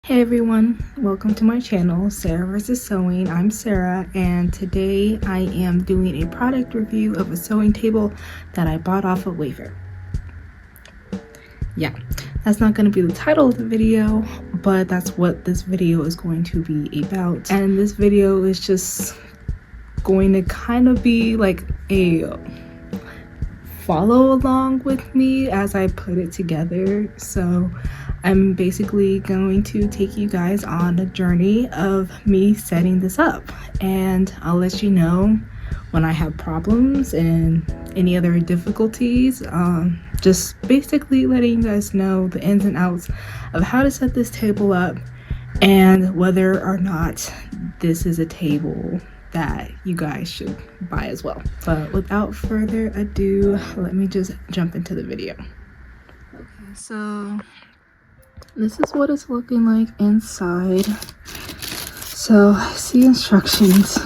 Hey everyone, welcome to my channel, Sarah vs. Sewing. I'm Sarah, and today I am doing a product review of a sewing table that I bought off of Wayfair. Yeah, that's not going to be the title of the video, but that's what this video is going to be about. And this video is just going to kind of be like a follow along with me as I put it together. So I'm basically going to take you guys on a journey of me setting this up, and I'll let you know when I have problems and any other difficulties. Just basically letting you guys know the ins and outs of how to set this table up and whether or not this is a table that you guys should buy as well. But without further ado, let me just jump into the video. Okay, so this is what it's looking like inside. So I see instructions,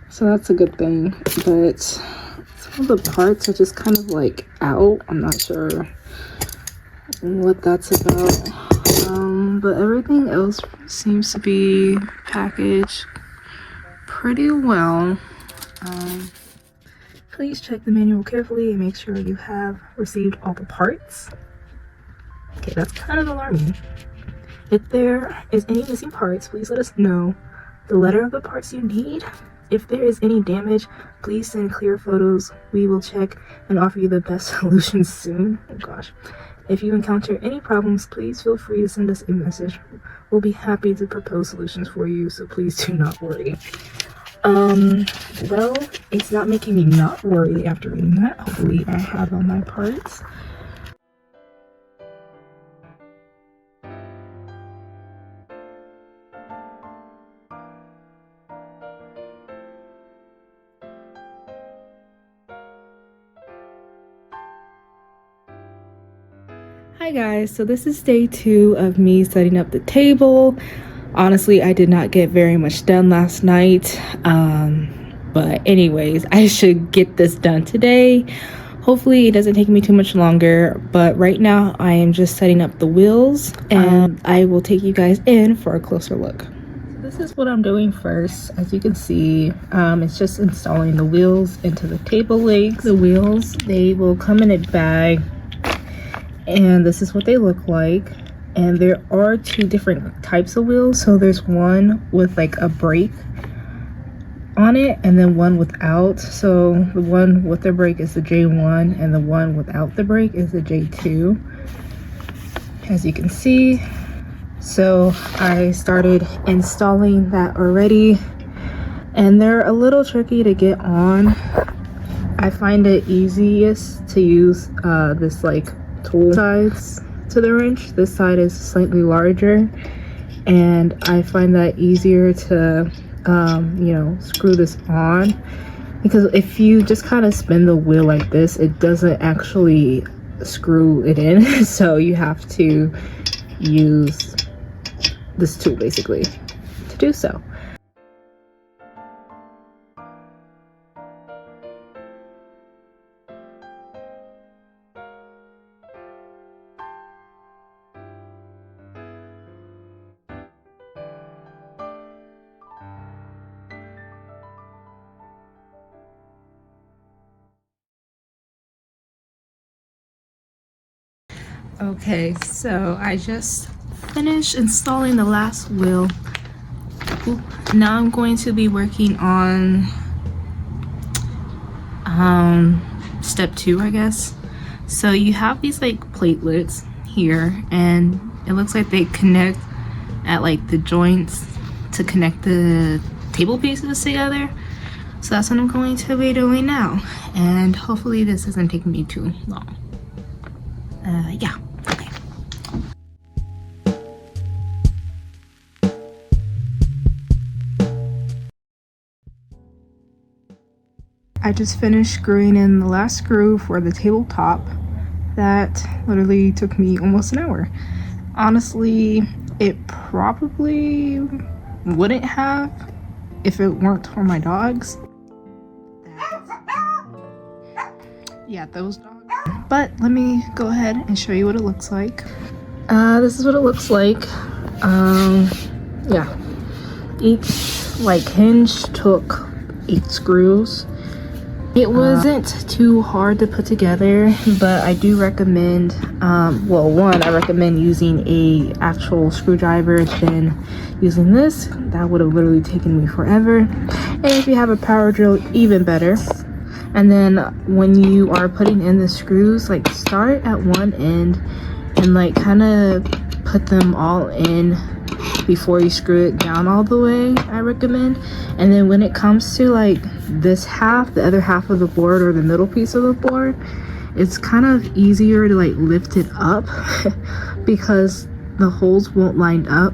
so that's a good thing, but some of the parts are just kind of like out. I'm not sure what that's about, but everything else seems to be packaged pretty well. Please check the manual carefully and make sure you have received all the parts. Okay, that's kind of alarming. If there is any missing parts, please let us know the letter of the parts you need. If there is any damage, please send clear photos. We will check and offer you the best solutions soon. Oh gosh. If you encounter any problems, please feel free to send us a message. We'll be happy to propose solutions for you, so please do not worry. Well, it's not making me not worry after reading that. Hopefully I have all my parts. Hi guys, so this is day 2 of me setting up the table. Honestly, I did not get very much done last night, but anyways, I should get this done today. Hopefully it doesn't take me too much longer, but right now I am just setting up the wheels, and I will take you guys in for a closer look. This is what I'm doing first. As you can see, it's just installing the wheels into the table legs. The wheels, they will come in a bag, and this is what they look like. And there are 2 different types of wheels. So there's one with like a brake on it, and then one without. So the one with the brake is the J1, and the one without the brake is the J2, as you can see. So I started installing that already, and they're a little tricky to get on. I find it easiest to use this like tool sides to the wrench. This side is slightly larger, and I find that easier to you know, screw this on, because if you just kind of spin the wheel like this, it doesn't actually screw it in. So you have to use this tool basically to do so. Okay, so I just finished installing the last wheel. Now I'm going to be working on step 2, I guess. So you have these like platelets here, and it looks like they connect at like the joints to connect the table pieces together. So that's what I'm going to be doing now, and hopefully this isn't taking me too long. Yeah. Okay. I just finished screwing in the last screw for the tabletop. That literally took me almost an hour. Honestly, it probably wouldn't have if it weren't for my dogs. Yeah, those dogs. But let me go ahead and show you what it looks like. This is what it looks like. Yeah, each like hinge took 8 screws. It wasn't too hard to put together, but I do recommend, well, one, I recommend using a actual screwdriver than using this. That would have literally taken me forever. And if you have a power drill, even better. And then when you are putting in the screws, like start at one end and like kind of put them all in before you screw it down all the way, I recommend. And then when it comes to like this half, the other half of the board or the middle piece of the board, it's kind of easier to like lift it up because the holes won't line up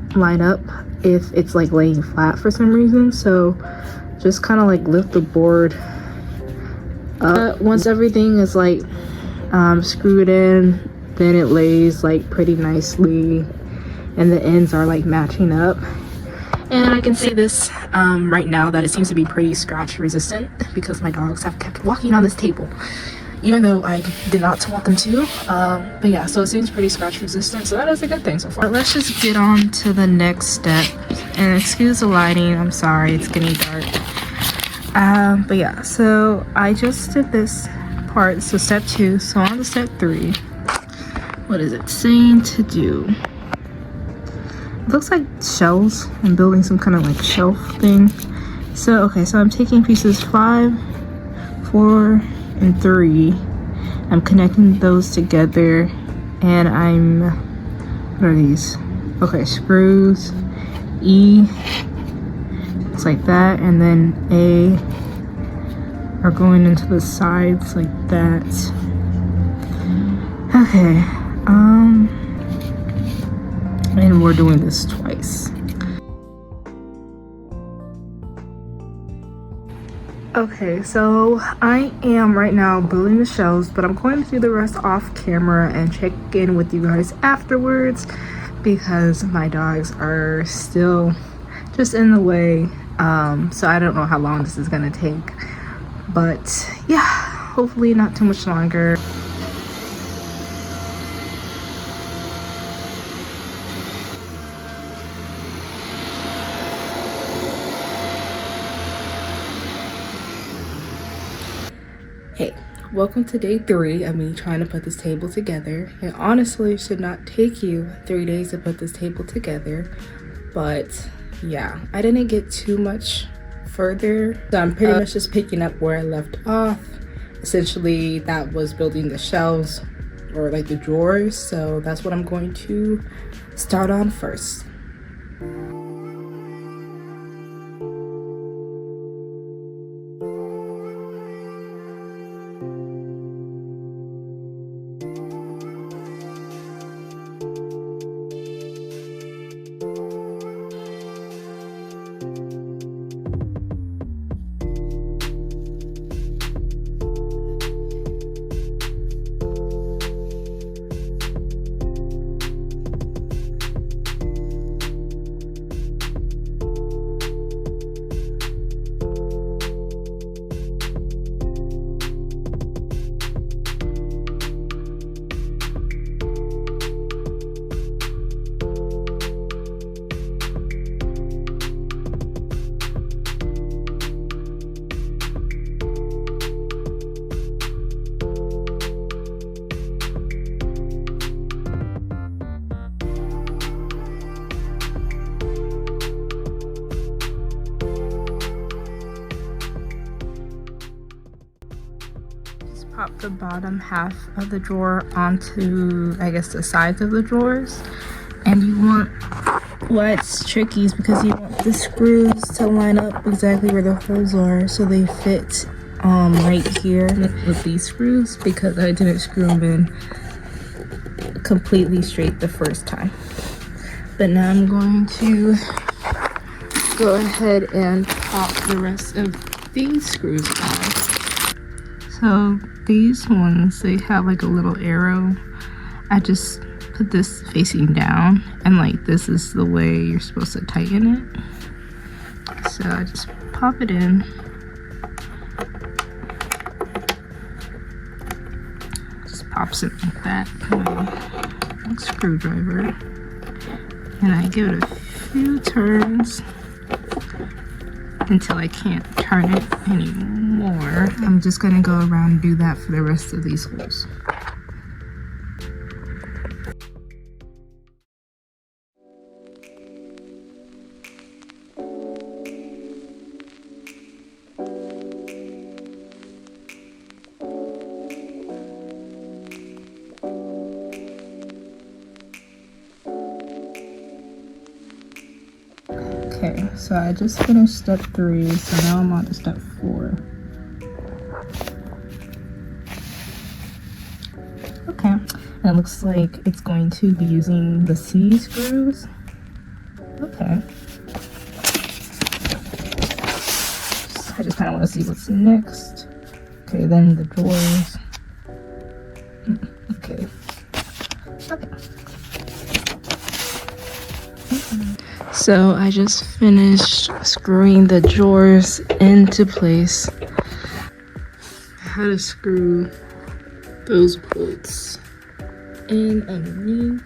if it's like laying flat for some reason. So just kind of like lift the board up. Once everything is like screwed in, then it lays like pretty nicely and the ends are like matching up. And I can see this right now that it seems to be pretty scratch resistant because my dogs have kept walking on this table, even though I did not want them to. But yeah, so it seems pretty scratch resistant, so that is a good thing so far. But let's just get on to the next step. And excuse the lighting, I'm sorry, it's getting dark. But yeah, so I just did this part, so step 2. So on to step 3. What is it saying to do? It looks like shelves. I'm building some kind of like shelf thing. So okay, so I'm taking pieces 5, 4, and 3. I'm connecting those together, and what are these? Okay, screws, E, looks like that, and then A are going into the sides like that. Okay, and we're doing this twice. Okay, so I am right now building the shelves, but I'm going to do the rest off camera and check in with you guys afterwards because my dogs are still just in the way. So I don't know how long this is gonna take, but yeah, hopefully not too much longer. Hey, welcome to day 3 of me trying to put this table together. It honestly should not take you 3 days to put this table together, but yeah, I didn't get too much further. So I'm pretty much just picking up where I left off. Essentially, that was building the shelves or like the drawers. So that's what I'm going to start on first. Pop the bottom half of the drawer onto, I guess, the sides of the drawers. And you want, what's tricky is because you want the screws to line up exactly where the holes are so they fit right here with these screws, because I didn't screw them in completely straight the first time. But now I'm going to go ahead and pop the rest of these screws on. So these ones, they have like a little arrow. I just put this facing down, and like this is the way you're supposed to tighten it. So I just pop it in. Just pops it like that. Screwdriver. and I give it a few turns until I can't turn it anymore. I'm just gonna go around and do that for the rest of these holes. Okay, so I just finished step 3, so now I'm on to step 4. Okay, and it looks like it's going to be using the C screws. Okay. I just kind of want to see what's next. Okay, then the drawers. Okay. So I just finished screwing the drawers into place. I had to screw those bolts in underneath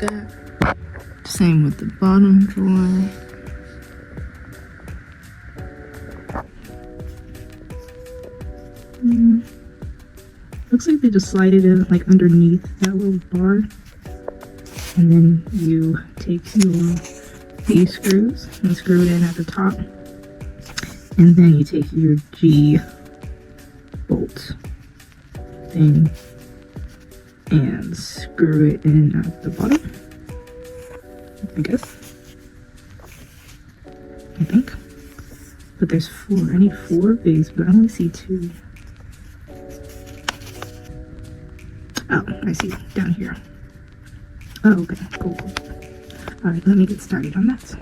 that. Same with the bottom drawer. Looks like they just slide it in like underneath that little bar. And then you take your B screws and screw it in at the top. And then you take your G bolt thing and screw it in at the bottom, I guess. I think. But there's 4. I need 4 of these, but I only see 2. Oh, I see down here. Oh, okay, cool. All right, let me get started on that.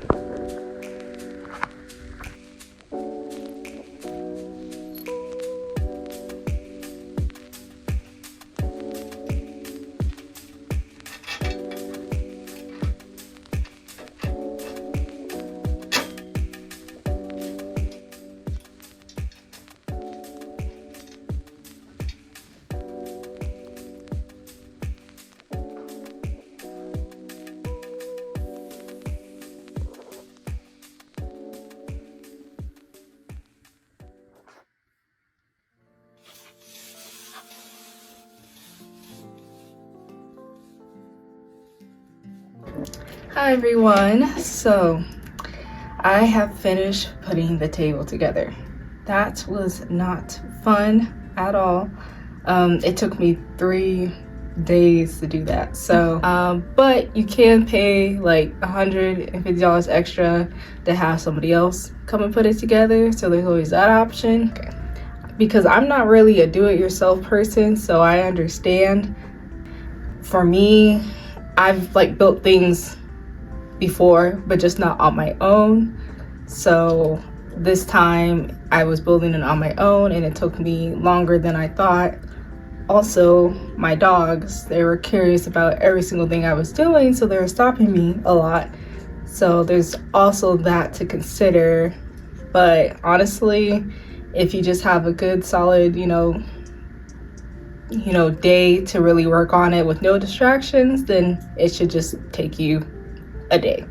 Hi everyone, so I have finished putting the table together. That was not fun at all. It took me 3 days to do that. So but you can pay like $150 extra to have somebody else come and put it together, so there's always that option. Okay. Because I'm not really a do-it-yourself person, so I understand. For me, I've like built things before, but just not on my own. So this time I was building it on my own and it took me longer than I thought. Also, my dogs, they were curious about every single thing I was doing, so they were stopping me a lot. So there's also that to consider. But honestly, if you just have a good solid, you know, day to really work on it with no distractions, then it should just take you a day.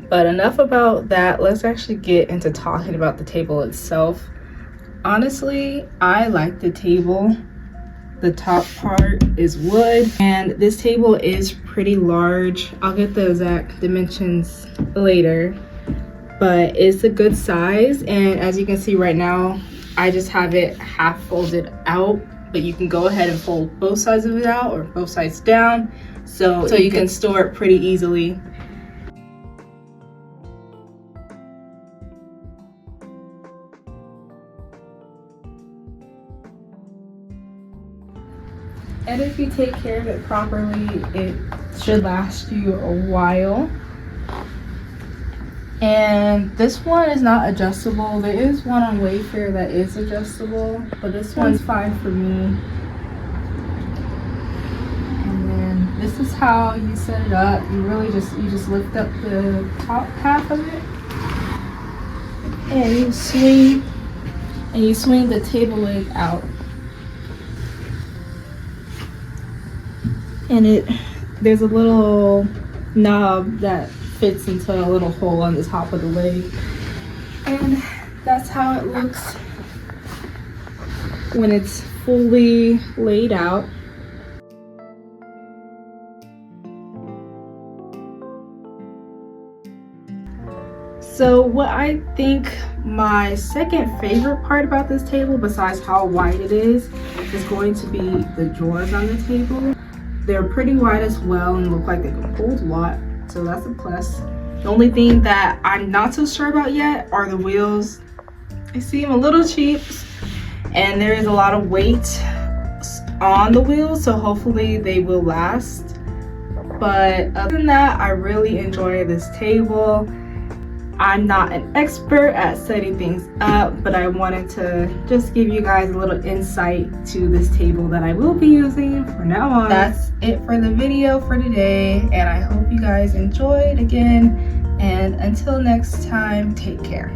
But enough about that. Let's actually get into talking about the table itself. Honestly, I like the table. The top part is wood, and this table is pretty large. I'll get the exact dimensions later, but it's a good size. And as you can see right now, I just have it half folded out, but you can go ahead and fold both sides of it out or both sides down, so you can store it pretty easily. And if you take care of it properly, it should last you a while. And this one is not adjustable. There is one on Wayfair that is adjustable, but this one's fine for me. And then this is how you set it up. You really just lift up the top half of it, and you swing the table leg out. And there's a little knob that fits into a little hole on the top of the leg. And that's how it looks when it's fully laid out. So what I think my second favorite part about this table, besides how wide it is going to be the drawers on the table. They're pretty wide as well and look like they can hold a lot, so that's a plus. The only thing that I'm not so sure about yet are the wheels. I seem a little cheap, and there is a lot of weight on the wheels, so hopefully they will last. But other than that, I really enjoy this table. I'm not an expert at setting things up, but I wanted to just give you guys a little insight to this table that I will be using from now on. That's it for the video for today, and I hope you guys enjoyed again. And until next time, take care.